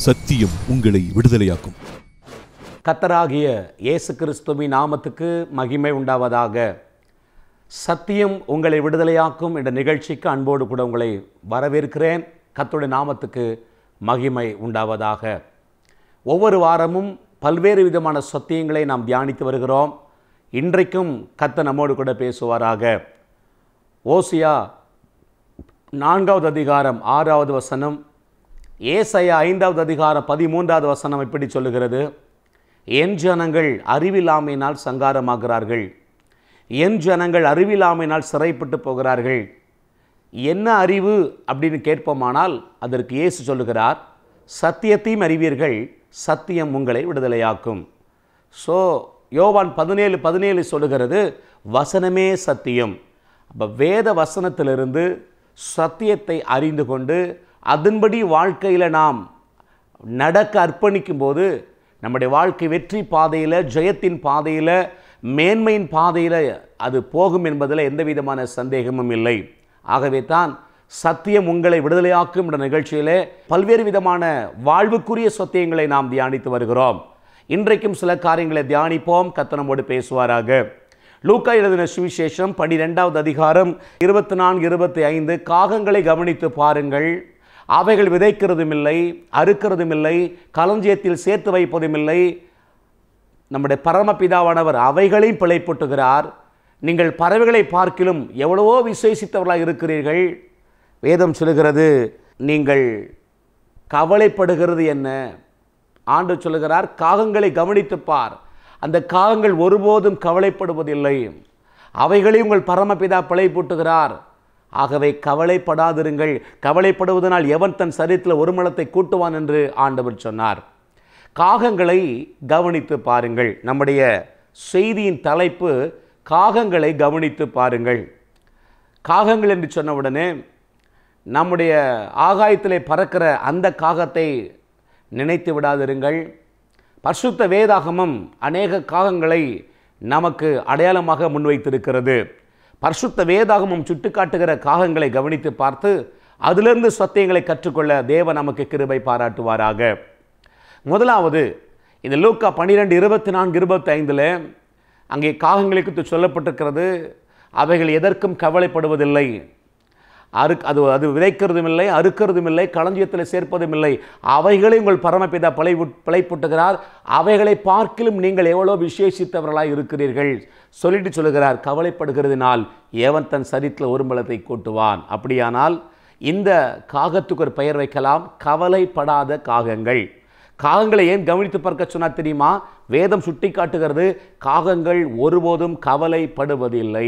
சத்தியம் உங்களை விடுதலையாக்கும். கர்த்தராகிய இயேசு கிறிஸ்துவின் நாமத்துக்கு மகிமை உண்டாவதாக. சத்தியம் உங்களை விடுதலையாக்கும் என்ற நிகழ்ச்சிக்கு அன்போடு கூட உங்களை வரவேற்கிறேன். கர்த்தருடைய நாமத்துக்கு மகிமை உண்டாவதாக. ஒவ்வொரு வாரமும் பல்வேறு விதமான சத்தியங்களை நாம் தியானித்து வருகிறோம். இன்றைக்கும் கர்த்தர் நம்மோடு கூட பேசுவாராக. ஓசியா 4வது அதிகாரம் 6வது வசனம், ஏசாயா 5வது அதிகாரம் 13வது வசனம் இப்படி சொல்லுகிறது: என் ஜனங்கள் அறிவில்லாமையினால் சங்காரமாகிறார்கள், என் ஜனங்கள் அறிவில்லாமையினால் சிறைப்பட்டு போகிறார்கள். என்ன அறிவு அப்படின்னு கேட்போமானால் அதற்கு இயேசு சொல்லுகிறார், சத்தியத்தையும் அறிவீர்கள், சத்தியம் உங்களை விடுதலையாக்கும். ஸோ யோவான் 17:17 சொல்லுகிறது, வசனமே சத்தியம். அப்போ வேத வசனத்திலிருந்து சத்தியத்தை அறிந்து கொண்டு அதன்படி வாழ்க்கையில் நாம் நடக்க அர்ப்பணிக்கும் போது நம்முடைய வாழ்க்கை வெற்றி பாதையில், ஜெயத்தின் பாதையில், மேன்மையின் பாதையில் அது போகும் என்பதில் எந்த விதமான சந்தேகமும் இல்லை. ஆகவே தான் சத்தியம் உங்களை விடுதலையாக்கும் என்ற நிகழ்ச்சியிலே பல்வேறு விதமான வாழ்வுக்குரிய சத்தியங்களை நாம் தியானித்து வருகிறோம். இன்றைக்கும் சில காரியங்களை தியானிப்போம். கர்த்தர் நம்மோடு பேசுவாராக. லூக்கா எழுதின சுவிசேஷம் 12வது அதிகாரம் 24-25, காகங்களை கவனித்து பாருங்கள், அவைகள் விதைக்கிறதும் இல்லை, அறுக்கிறதும் இல்லை, களஞ்சியத்தில் சேர்த்து வைப்பதும் இல்லை, நம்முடைய பரமபிதாவானவர் அவைகளையும் பிழைப்பூட்டுகிறார். நீங்கள் பறவைகளை பார்க்கிலும் எவ்வளவோ விசேஷித்தவர்களாக இருக்கிறீர்கள். வேதம் சொல்லுகிறது, நீங்கள் கவலைப்படுகிறது என்ன? ஆண்டவர் சொல்லுகிறார், காகங்களை கவனித்து பார், அந்த காகங்கள் ஒருபோதும் கவலைப்படுவதில்லை, அவைகளை உங்கள் பரமபிதா பிழைப்பூட்டுகிறார். ஆகவே கவலைப்படாதிருங்கள். கவலைப்படுவதனால் எவன் தன் சரீரத்தில் ஒரு முழத்தை கூட்டுவான் என்று ஆண்டவர் சொன்னார். காகங்களை கவனித்து பாருங்கள். நம்முடைய செய்தியின் தலைப்பு காகங்களை கவனித்து பாருங்கள். காகங்கள் என்று சொன்னவுடனே நம்முடைய ஆகாயத்திலே பறக்கிற அந்த காகத்தை நினைத்து விடாதிருங்கள். பரிசுத்த வேதாகமம் அநேக காகங்களை நமக்கு அடையாளமாக முன்வைத்திருக்கிறது. பரிசுத்த வேதாகமம் சுட்டிக்காட்டுகிற காகங்களை கவனித்து பார்த்து அதிலிருந்து சத்தியங்களை கற்றுக்கொள்ள தேவன் நமக்கு கிருபை பாராட்டுவாராக. முதலாவது இந்த லூக்கா 12:24-25 அங்கே காகங்களை குறித்து சொல்லப்பட்டிருக்கிறது. அவைகள் எதற்கும் கவலைப்படுவதில்லை, அது விதைக்கிறதும் இல்லை, அறுக்கிறதும் இல்லை, களஞ்சியத்தில் சேர்ப்பதும் இல்லை, அவைகளை உங்கள் பரமபிதா பிழைப்பூட்டுகிறார். அவைகளை பார்க்கிலும் நீங்கள் எவ்வளோ விசேஷித்தவர்களாக இருக்கிறீர்கள் சொல்லிட்டு சொல்லுகிறார், கவலைப்படுகிறதுனால் எவன் தன் சரீரத்தில் ஒரு முழத்தை கூட்டுவான். அப்படியானால் இந்த காகத்துக்கு ஒரு பெயர் வைக்கலாம், கவலைப்படாத காகங்கள். காகங்களை ஏன் கவனித்து பார்க்க சொன்னா தெரியுமா? வேதம் சுட்டி காட்டுகிறது, காகங்கள் ஒருபோதும் கவலைப்படுவதில்லை.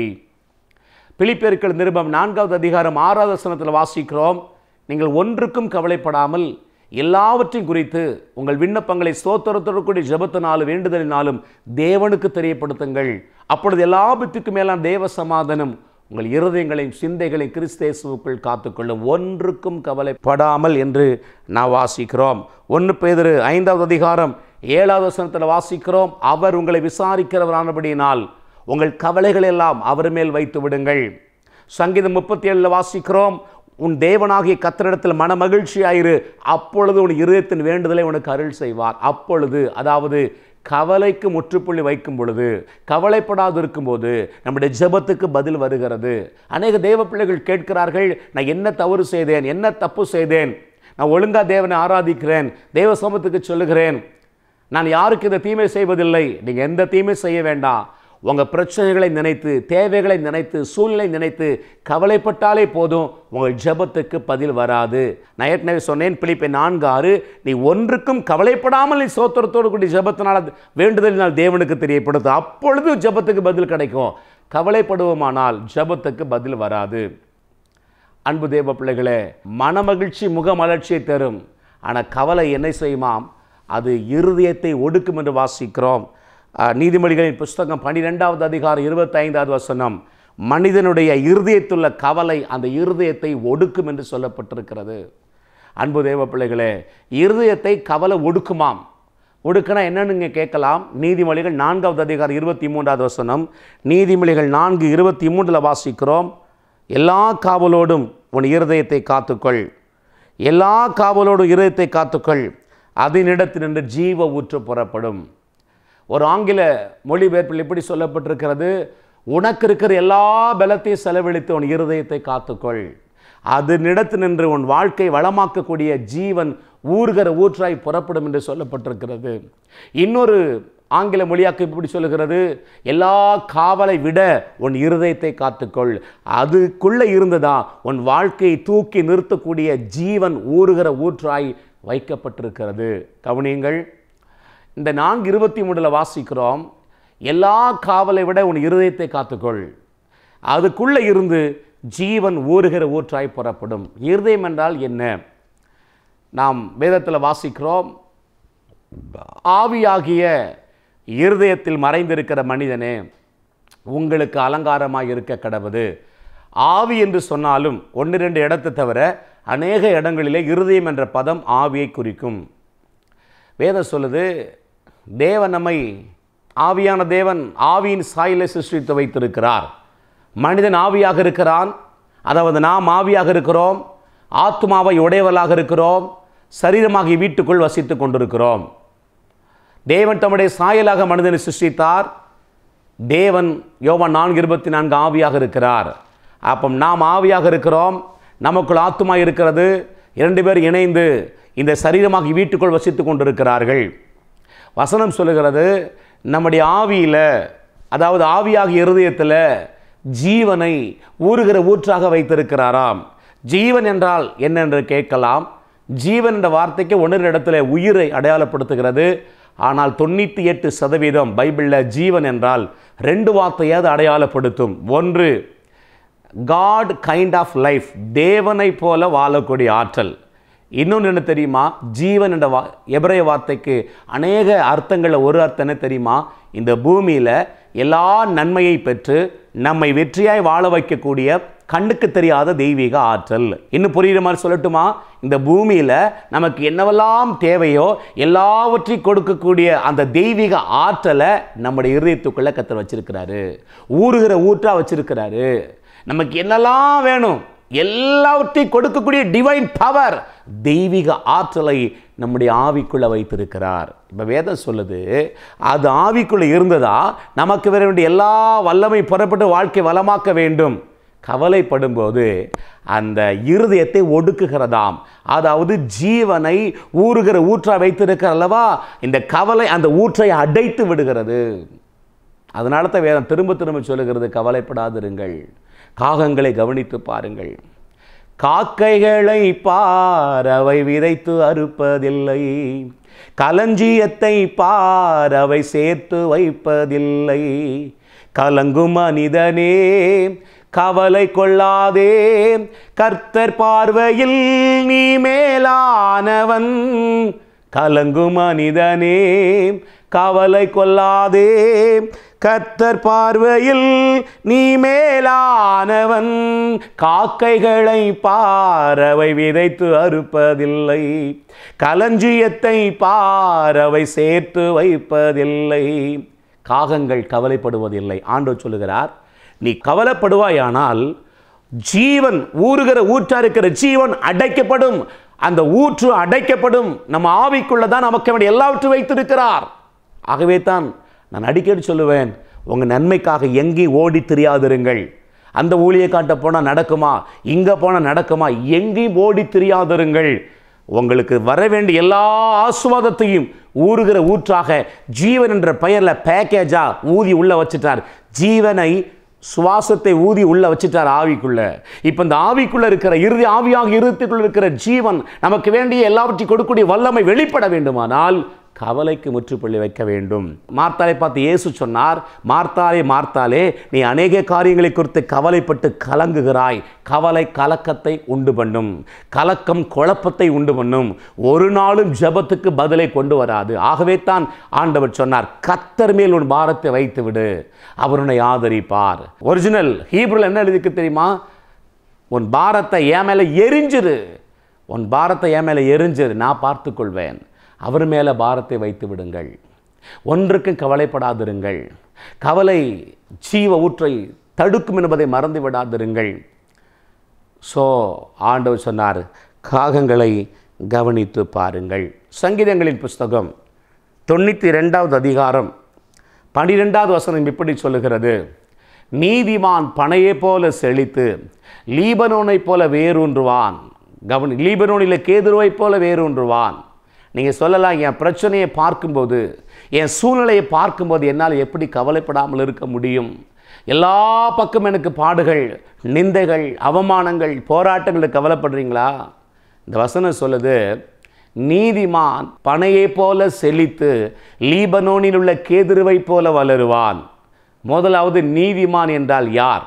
பிலிப்பியர்கள் நிருபம் 4வது அதிகாரம் 6வது வசனத்தில் வாசிக்கிறோம், நீங்கள் ஒன்றுக்கும் கவலைப்படாமல் எல்லாவற்றையும் குறித்து உங்கள் விண்ணப்பங்களை ஸ்தோத்திரத்தோடு கூடிய ஜெபத்தினாலும் வேண்டுதலினாலும் தேவனுக்கு தெரியப்படுத்துங்கள். அப்பொழுது எல்லாவற்றுக்கும் மேலான தேவ சமாதானம் உங்கள் இருதயங்களையும் சிந்தைகளையும் கிறிஸ்து இயேசுவுக்குள் காத்துக்கொள்ளும். ஒன்றுக்கும் கவலைப்படாமல் என்று நான் வாசிக்கிறோம். 1 பேதுரு 5வது அதிகாரம் 7வது வசனத்தில் வாசிக்கிறோம், அவர் உங்களை விசாரிக்கிறவரானபடியினால் உங்கள் கவலைகள் எல்லாம் அவர் மேல் வைத்து விடுங்கள். சங்கீதம் 37 வாசிக்கிறோம், உன் தேவனாகிய கர்த்தரிடத்தில் மன மகிழ்ச்சியாயிரு, அப்பொழுது உன் இருதயத்தின் வேண்டுதலை உனக்கு அருள் செய்வார். அப்பொழுது, அதாவது கவலைக்கு முற்றுப்புள்ளி வைக்கும் பொழுது, கவலைப்படாது இருக்கும்போது நம்முடைய ஜெபத்துக்கு பதில் வருகிறது. அநேக தேவ பிள்ளைகள் கேட்கிறார்கள், நான் என்ன தவறு செய்தேன், என்ன தப்பு செய்தேன், நான் ஒழுங்கா தேவனை ஆராதிக்கிறேன், தேவ சமூகத்துக்கு சொல்லுகிறேன், நான் யாருக்கு இந்த தீமை செய்வதில்லை. நீங்கள் எந்த தீமை செய்ய வேண்டாம். உங்கள் பிரச்சனைகளை நினைத்து, தேவைகளை நினைத்து, சூழ்நிலை நினைத்து கவலைப்பட்டாலே போதும், உங்கள் ஜெபத்துக்கு பதில் வராது. நான் ஏற்கனவே சொன்னேன், பிலிப்பியர் 4:6, நீ ஒன்றுக்கும் கவலைப்படாமல் நீ ஸ்தோத்திரத்தோடு கூடிய ஜெபத்தினால் வேண்டுதலினால் தேவனுக்கு தெரியப்படுத்து, அப்பொழுது ஜெபத்துக்கு பதில் கிடைக்கும். கவலைப்படுவோமானால் ஜெபத்துக்கு பதில் வராது. அன்பு தேவ பிள்ளைகளே, மனமகிழ்ச்சி முகமலர்ச்சியை தரும், ஆனால் கவலை என்ன செய்யுமாம்? அது இருதயத்தை ஒடுக்கும் என்று வாசிக்கிறோம். நீதிமொழிகளின் புஸ்தகம் 12வது அதிகாரம் 25வது வசனம், மனிதனுடைய இருதயத்துள்ள கவலை அந்த இருதயத்தை ஒடுக்கும் என்று சொல்லப்பட்டிருக்கிறது. அன்பு தேவ பிள்ளைகளே, இருதயத்தை கவலை ஒடுக்குமாம். ஒடுக்கினா என்னன்னு நீங்கள் கேட்கலாம். நீதிமொழிகள் 4வது அதிகாரம் 23வது வசனம், நீதிமொழிகள் 4:23 வாசிக்கிறோம், எல்லா காவலோடும் உன் இருதயத்தை காத்துக்கொள், எல்லா காவலோடும் இருதயத்தை காத்துக்கொள், அதனிடத்தினின்று ஜீவ ஊற்று புறப்படும். ஒரு ஆங்கில மொழிபெயர்ப்பில் இப்படி சொல்லப்பட்டிருக்கிறது, உனக்கு இருக்கிற எல்லா பலத்தையும் செலவழித்து உன் இருதயத்தை காத்துக்கொள், அதனிடத்தினின்று உன் வாழ்க்கை வளமாக்கக்கூடிய ஜீவன் ஊறுகிற ஊற்றாய் புறப்படும் என்று சொல்லப்பட்டிருக்கிறது. இன்னொரு ஆங்கில மொழியாக்கம் இப்படி சொல்லுகிறது, எல்லா காவலை விட உன் இருதயத்தை காத்துக்கொள், அதுக்குள்ளே இருந்ததா உன் வாழ்க்கையை தூக்கி நிறுத்தக்கூடிய ஜீவன் ஊறுகிற ஊற்றாய் வைக்கப்பட்டிருக்கிறது. கவனியுங்கள், இந்த 4:23 வாசிக்கிறோம், எல்லா காவலை விட உன் இருதயத்தை காத்துக்கொள், அதுக்குள்ளே இருந்து ஜீவன் ஊறுகிற ஊற்றாய் புறப்படும். இருதயம் என்றால் என்ன? நாம் வேதத்தில் வாசிக்கிறோம், ஆவியாகிய இருதயத்தில் மறைந்திருக்கிற மனிதனே உங்களுக்கு அலங்காரமாக இருக்க கடவுது. ஆவி என்று சொன்னாலும் 1-2 இடத்தை தவிர அநேக இடங்களிலே இருதயம் என்ற பதம் ஆவியை குறிக்கும். வேதம் சொல்லுது, தேவன் நம்மை, ஆவியான தேவன் ஆவியின் சாயலை சிருஷ்டித்து வைத்திருக்கிறார். மனிதன் ஆவியாக இருக்கிறான், அதாவது நாம் ஆவியாக இருக்கிறோம், ஆத்மாவை உடையவர்களாக இருக்கிறோம், சரீரமாகி வீட்டுக்குள் வசித்து கொண்டிருக்கிறோம். தேவன் தம்முடைய சாயலாக மனிதனை சிருஷ்டித்தார். தேவன் யோவான் 4:24 ஆவியாக இருக்கிறார். அப்போ நாம் ஆவியாக இருக்கிறோம், நமக்குள் ஆத்மா இருக்கிறது, 2 பேர் இணைந்து இந்த சரீரமாகி வீட்டுக்குள் வசித்து கொண்டிருக்கிறார்கள். வசனம் சொல்லுகிறது, நம்முடைய ஆவியில், அதாவது ஆவியாகிய இருதயத்தில் ஜீவனை ஊறுகிற ஊற்றாக வைத்திருக்கிறாராம். ஜீவன் என்றால் என்னென்று கேட்கலாம். ஜீவன் என்ற வார்த்தைக்கு 1 இடத்துல உயிரை அடையாளப்படுத்துகிறது. ஆனால் 98% பைபிளில் ஜீவன் என்றால் 2 வார்த்தையாவது அடையாளப்படுத்தும். ஒன்று, காட் கைண்ட் ஆஃப் லைஃப், தேவனை போல வாழக்கூடிய ஆற்றல். இன்னொன்று என்ன தெரியுமா? ஜீவன் என்ற எபிரேய வார்த்தைக்கு அநேக அர்த்தங்களில் ஒரு அர்த்தம் என்ன தெரியுமா? இந்த பூமியில் எல்லா நன்மையை பெற்று நம்மை வெற்றியாய் வாழ வைக்கக்கூடிய கண்ணுக்கு தெரியாத தெய்வீக ஆற்றல். இன்னும் புரியுற மாதிரி சொல்லட்டுமா? இந்த பூமியில் நமக்கு என்னவெல்லாம் தேவையோ எல்லாவற்றையும் கொடுக்கக்கூடிய அந்த தெய்வீக ஆற்றலை நம்முடைய இருதயத்துக்குள்ளே கர்த்தர் வச்சிருக்கிறாரு, ஊறுகிற ஊற்றா வச்சிருக்கிறாரு. நமக்கு என்னெல்லாம் வேணும் எல்லாவற்றையும் கொடுக்கக்கூடிய டிவைன் பவர், தெய்வீக ஆற்றலை நம்முடைய ஆவிக்குள்ளே வைத்திருக்கிறார். இப்போ வேதம் சொல்லுது, அது ஆவிக்குள்ளே இருந்ததா நமக்கு வர வேண்டிய எல்லா வல்லமை புறப்பட்டு வாழ்க்கை வளமாக்க வேண்டும். கவலைப்படும்போது அந்த இருதயத்தை ஒடுக்குகிறதாம், அதாவது ஜீவனை ஊறுகிற ஊற்றா வைத்திருக்கிற அல்லவா, இந்த கவலை அந்த ஊற்றை அடைத்து விடுகிறது. அதனால தான் வேதம் திரும்ப திரும்ப சொல்லுகிறது, கவலைப்படாதிருங்கள், காகங்களை கவனித்து பாருங்கள், காக்கைகளை பாரவை விதைத்து அறுப்பதில்லை, களஞ்சியத்தை பாரவை சேர்த்து வைப்பதில்லை, கலங்கும் மனிதனே கவலை கொள்ளாதே, கர்த்தர் பார்வையில் நீ மேலானவன், கலங்கும் மனிதனே கவலை கொள்ளாதே, கர்த்தர் பார்வையில் நீ மேலானவன், காக்கைகளை பாரவை விதைத்து அறுப்பதில்லை, களஞ்சியத்தை பாரவை சேர்த்து வைப்பதில்லை. காகங்கள் கவலைப்படுவதில்லை. ஆண்டவர் சொல்லுகிறார், நீ கவலைப்படுவாயானால் ஜீவன் ஊறுகிற ஊற்றா இருக்கிற ஜீவன் அடைக்கப்படும், அந்த ஊற்று அடைக்கப்படும். நம்ம ஆவிக்குள்ளதான் நமக்கு எல்லாவற்றையும் வைத்திருக்கிறார். ஆகவே தான் நான் அடிக்கடி சொல்லுவேன், உங்கள் நன்மைக்காக எங்கேயும் ஓடி தெரியாதிருங்கள். அந்த ஊழியை காட்ட போனால் நடக்குமா, இங்கே போனால் நடக்குமா, எங்கேயும் ஓடி தெரியாதிருங்கள். உங்களுக்கு வர வேண்டிய எல்லா ஆசீர்வாதத்தையும் ஊறுகிற ஊற்றாக ஜீவன் என்ற பெயரில் பேக்கேஜா ஊதி உள்ள வச்சுட்டார். ஜீவனை, சுவாசத்தை ஊதி உள்ள வச்சுட்டார் ஆவிக்குள்ள. இப்போ இந்த ஆவிக்குள்ள இருக்கிற ஆவியாக இருதயத்துக்குள்ள இருக்கிற ஜீவன் நமக்கு வேண்டிய எல்லாவற்றையும் கொடுக்கக்கூடிய வல்லமை வெளிப்பட வேண்டுமானால் கவலைக்கு முற்றுப்புள்ளி வைக்க வேண்டும். மார்த்தாலை பார்த்து இயேசு சொன்னார், மார்த்தாலே மார்த்தாலே, நீ அநேக காரியங்களை குறித்து கவலைப்பட்டு கலங்குகிறாய். கவலை கலக்கத்தை உண்டு பண்ணும், கலக்கம் குழப்பத்தை உண்டு பண்ணும், ஒரு நாளும் ஜெபத்துக்கு பதிலை கொண்டு வராது. ஆகவே தான் ஆண்டவர் சொன்னார், கர்த்தர் மேல் உன் பாரத்தை வைத்து விடு, அவர் உன்னை ஆதரிப்பார். ஒரிஜினல் ஹீப்ருல என்ன எழுதிக்கு தெரியுமா? உன் பாரத்தை என் மேலே எரிஞ்சிரு, உன் பாரத்தை என் மேலே எரிஞ்சிரு, நான் பார்த்துக்கொள்வேன். அவர் மேலே பாரத்தை வைத்து விடுங்கள், ஒன்றுக்கும் கவலைப்படாதிருங்கள். கவலை ஜீவ ஊற்றை தடுக்கும் என்பதை மறந்து விடாதிருங்கள். ஸோ ஆண்டவர் சொன்னார், காகங்களை கவனித்து பாருங்கள். சங்கீதங்களின் புஸ்தகம் 92வது அதிகாரம் 12வது வசனம் இப்படி சொல்லுகிறது, நீதிமான் பனையை போல செழித்து லீபனோனை போல வேரூன்றுவான். லீபனோனில் கேதுருவை போல வேரூன்றுவான். நீங்கள் சொல்லலாம், என் பிரச்சனையை பார்க்கும்போது, என் சூழ்நிலையை பார்க்கும்போது என்னால் எப்படி கவலைப்படாமல் இருக்க முடியும்? எல்லா பக்கம் எனக்கு பாடுகள், நிந்தைகள், அவமானங்கள், போராட்டங்களுக்கு கவலைப்படுறீங்களா? இந்த வசனம் சொல்லுது, நீதிமான் பனையை போல செழித்து லீபனோனில் உள்ள கேதுருவை போல வளருவான். முதலாவது, நீதிமான் என்றால் யார்?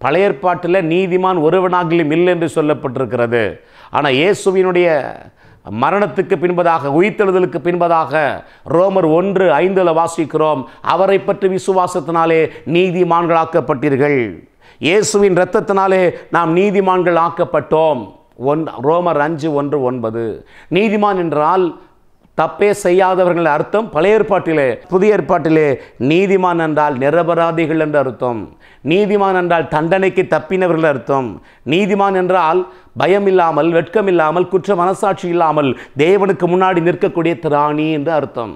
பழைய ஏற்பாட்டில் நீதிமான் ஒருவனாகிலும் இல்லை என்று சொல்லப்பட்டிருக்கிறது. ஆனால் இயேசுவினுடைய மரணத்துக்கு பின்பதாக, உயிர்த்தெழுதலுக்கு பின்பதாக ரோமர் 1:5 வாசிக்கிறோம், அவரை பற்றி விசுவாசத்தினாலே நீதிமான்களாக்கப்பட்டீர்கள். இயேசுவின் இரத்தத்தினாலே நாம் நீதிமான்கள் ஆக்கப்பட்டோம். ரோமர் 5:1-9. நீதிமான் என்றால் தப்பே செய்யாதவர்கள் அர்த்தம். பழைய ஏற்பாட்டிலே. புதிய ஏற்பாட்டிலே நீதிமான் என்றால் நிரபராதிகள் என்று அர்த்தம். நீதிமான் என்றால் தண்டனைக்கு தப்பினவர்கள் அர்த்தம். நீதிமான் என்றால் பயம் இல்லாமல், வெட்கம் இல்லாமல், குற்ற மனசாட்சி இல்லாமல் தேவனுக்கு முன்னாடி நிற்கக்கூடிய திராணி என்று அர்த்தம்.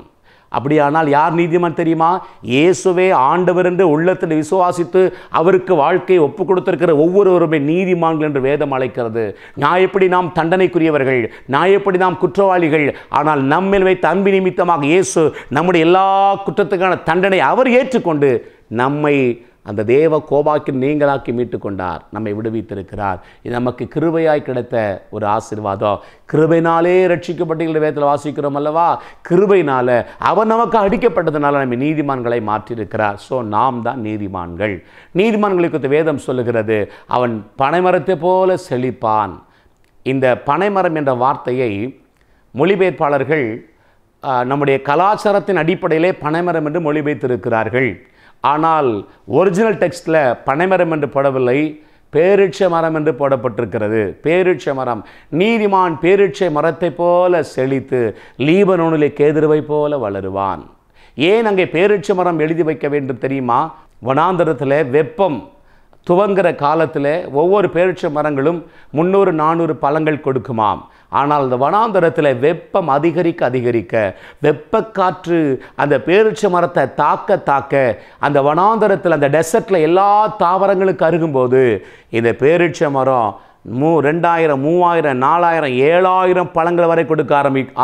அப்படியானால் யார் நீதிமான் தெரியுமா? இயேசுவே ஆண்டவர் என்று உள்ளத்தில் விசுவாசித்து அவருக்கு வாழ்க்கையை ஒப்பு கொடுத்திருக்கிற ஒவ்வொருவருமே நீதிமான்கள் என்று வேதம் அழைக்கிறது. நியாயப்படி நாம் தண்டனைக்குரியவர்கள், நியாயப்படி நாம் குற்றவாளிகள். ஆனால் நம்மில் வைத்த அன்பு நிமித்தமாக இயேசு நம்முடைய எல்லா குற்றத்துக்கான தண்டனை அவர் ஏற்றுக்கொண்டு நம்மை அந்த தேவ கோபாக்கின் நீங்களாக்கி மீட்டு கொண்டார், நம்மை விடுவித்திருக்கிறார். இது நமக்கு கிருபையாய் கிடைத்த ஒரு ஆசீர்வாதம். கிருபையினாலே ரட்சிக்கப்பட்டீர்கள் வேதத்தில் வாசிக்கிறோம் அல்லவா? கிருபையினால அவர் நமக்கு அடிக்கப்பட்டதுனால நம்ம நீதிமான்களை மாற்றியிருக்கிறார். ஸோ நாம் தான் நீதிமான்கள். நீதிமான்களை குறித்து வேதம் சொல்லுகிறது, அவன் பனைமரத்தை போல செழிப்பான். இந்த பனைமரம் என்ற வார்த்தையை மொழிபெயர்ப்பாளர்கள் நம்முடைய கலாச்சாரத்தின் அடிப்படையிலே பனைமரம் என்று மொழிபெயர்த்திருக்கிறார்கள். ஆனால் ஒரிஜினல் டெக்ஸ்டில் பனைமரம் என்று போடவில்லை, பேரிட்ச மரம் என்று போடப்பட்டிருக்கிறது. பேரிட்ச மரம். நீதிமான் பேரிட்சை மரத்தை போல செழித்து லீபனோனிலே கேதுருவை போல வளருவான். ஏன் அங்கே பேரிட்ச மரம் எழுதி வைக்க வேண்டும் தெரியுமா? வனாந்தரத்தில் வெப்பம் துவங்குகிற காலத்தில் ஒவ்வொரு பேரிட்ச மரங்களும் 300-400 பழங்கள் கொடுக்குமாம். ஆனால் அந்த வனாந்தரத்தில் வெப்பம் அதிகரிக்க வெப்பக்காற்று அந்த பேரிட்ச மரத்தை தாக்க அந்த வனாந்தரத்தில், அந்த டெசர்ட்டில் எல்லா தாவரங்களுக்கு அருகும்போது இந்த பேரிட்ச மரம் 2000, 3000, 4000, 7000 பழங்கள் வரை கொடுக்க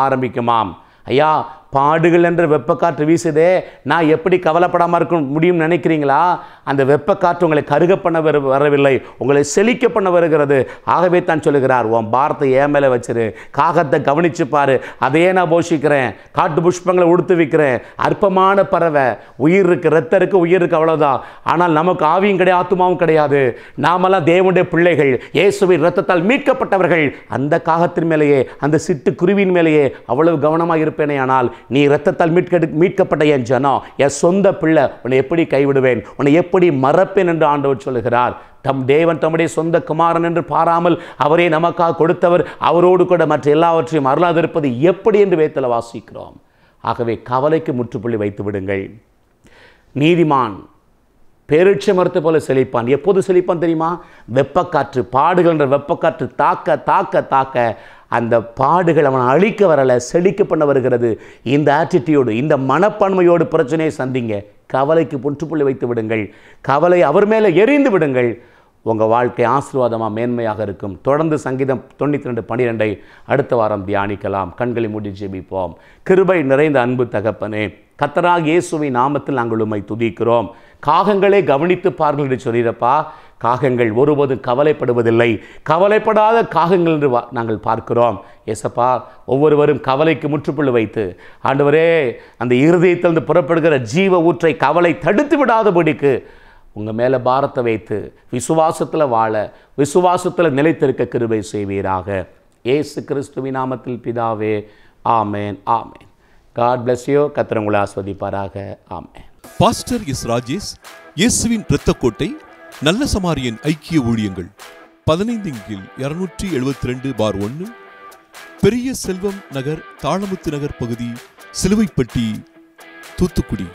ஆரம்பிக்குமாம். ஐயா, பாடுகள் என்ற வெப்பக்காற்று வீசுதே, நான் எப்படி கவலைப்படாமல் இருக்க முடியும்னு நினைக்கிறீங்களா? அந்த வெப்பக்காற்று உங்களை கருக பண்ண வரவில்லை, உங்களை செழிக்க பண்ண வருகிறது. ஆகவே தான் சொல்லுகிறார், உன் பாரத்தை ஏன் மேலே வச்சிரு, காகத்தை கவனிச்சு பாரு, அதையே நான் போஷிக்கிறேன், காட்டு புஷ்பங்களை உடுத்து வைக்கிறேன். அற்பமான பறவை, உயிர் இருக்கு, ரத்தம் இருக்கு, உயிர் இருக்கு, அவ்வளோதான். ஆனால் நமக்கு ஆவியும் கிடையாது, ஆத்துமாவும் கிடையாது. நாமெல்லாம் தேவனுடைய பிள்ளைகள், இயேசுவின் இரத்தத்தால் மீட்கப்பட்டவர்கள். அந்த காகத்தின் மேலேயே, அந்த சிட்டு குருவின் மேலேயே அவ்வளவு கவனமாக இருப்பேனே. ஆனால் நீ இரத்தத்தால் மீட்கப்பட்ட என் ஜனம், என் சொந்த பிள்ளை, உன்னை எப்படி கைவிடுவேன், உன்னை எப்படி மறப்பேன் என்று ஆண்டவர் சொல்லுகிறார். தேவன் தம்முடைய சொந்த குமாரன் என்று பாராமல் அவரே நமக்காக கொடுத்தவர், அவரோடு கூட மற்ற எல்லாவற்றையும் அருளாதிருப்பது எப்படி என்று வேதத்தில் வாசிக்கிறோம். ஆகவே கவலைக்கு முற்றுப்புள்ளி வைத்து விடுங்கள். நீதிமான் பேரிட்ச மரத்தை போல செழிப்பான். எப்போது செழிப்பான் தெரியுமா? வெப்பக்காற்று, பாடுகள் என்ற வெப்பக்காற்று தாக்க அந்த பாடுகள் அவனை அழிக்க வரலை, செழிக்க பண்ண வருகிறது. இந்த ஆட்டிடியூடு, இந்த மனப்பான்மையோடு பிரச்சனையை சந்திங்க. கவலைக்கு முற்றுப்புள்ளி வைத்து விடுங்கள். கவலை அவர் மேலே எரிந்து விடுங்கள். உங்கள் வாழ்க்கை ஆசீர்வாதமாக மேன்மையாக இருக்கும். தொடர்ந்து சங்கீதம் 92:12 அடுத்த வாரம் தியானிக்கலாம். கண்களை மூடி ஜெபிப்போம். கிருபை நிறைந்த அன்பு தகப்பனே, கர்த்தராகிய இயேசுவின் நாமத்தில் நாங்கள் உம்மை துதிக்கிறோம். காகங்களே கவனித்து பாருங்கள் என்று சொல்லியிருப்பா. காகங்கள் ஒருபோதும் கவலைப்படுவதில்லை. கவலைப்படாத காகங்கள் என்று நாங்கள் பார்க்கிறோம். ஏசப்பா, ஒவ்வொருவரும் கவலைக்கு முற்றுப்புள்ளி வைத்து, ஆண்டவரே, அந்த இருதயத்திலிருந்து புறப்படுகிற ஜீவ ஊற்றை கவலை தடுத்து விடாதபடிக்கு உங்கள் மேலே பாரத்தை வைத்து விசுவாசத்தில் வாழ, விசுவாசத்தில் நிலைத்திருக்க கிருபை செய்வீராக. இயேசு கிறிஸ்துவின் நாமத்தில் பிதாவே, amen, amen. God bless you. கர்த்தர் உங்களை ஆசீர்வதிப்பாராக. ஆமேன். Pastor S. ராஜேஷ், இயேசுவின் இரத்தக்கோட்டை, நல்ல சமாரியன் ஐக்கிய ஊழியங்கள், 15/272/1, பெரிய செல்வம் நகர், தாளமுத்து நகர் பகுதி, சிலுவைப்பட்டி, தூத்துக்குடி.